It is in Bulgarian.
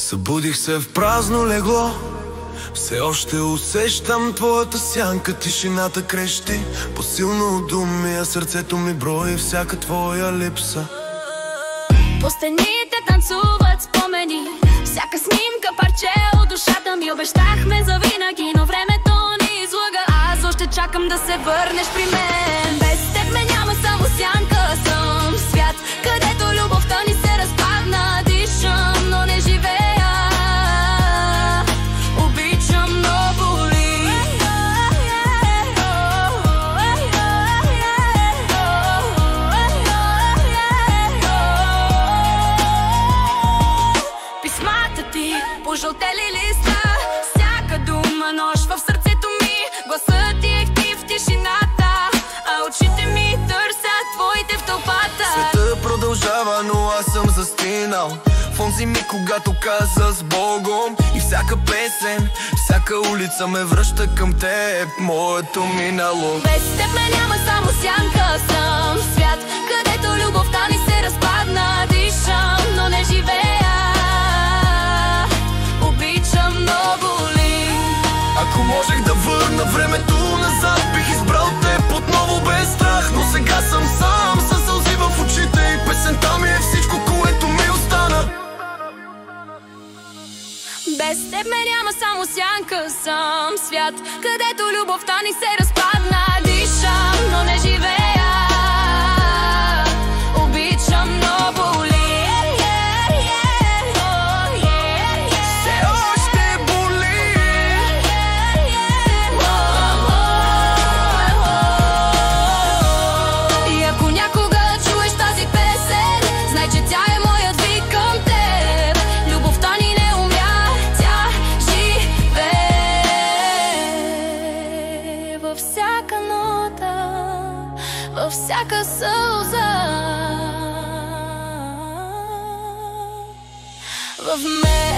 Събудих се в празно легло, все още усещам твоята сянка. Тишината крещи по-силно от думи, а сърцето ми брои всяка твоя липса. По стените танцуват спомени, всяка снимка парче от душата ми. Обещахме завинаги, но времето ни излъга. Аз още чакам да се върнеш при мен. Без теб ме няма, само сянка съм в свят, където любовта ни се разпадна. Дишам, но не живея. Обичам, но боли. Писмата ти, пожълтели листа, всяка дума нож в сърцето ми. Гласът ти е в тишината, а очите ми търсят твоите в тълпата. Света продължава, но аз съм застинал в онзи миг, когато каза с Богом. И всяка песен, всяка улица ме връща към теб, моето минало. Без теб ме няма, само сянка съм в свят, където любовта ни се разпадна. Дишам, но не живея. Обичам, но боли. Ако можех да върна времето назад, бих избрал теб отново без страх. Но сега съм сам, със сълзи в очите, и песента ми е всичко, което ми остана. Без теб ме няма, само сянка съм в свят, където любовта ни се разпадна. Дишам, но не живея. Обичам, но боли. Все още боли. И ако някога чуеш тази песен, знай, че тя е моят вик към теб. Любовта ни не умря, тя живее. Във всяка нота, във всяка сълза, в мен.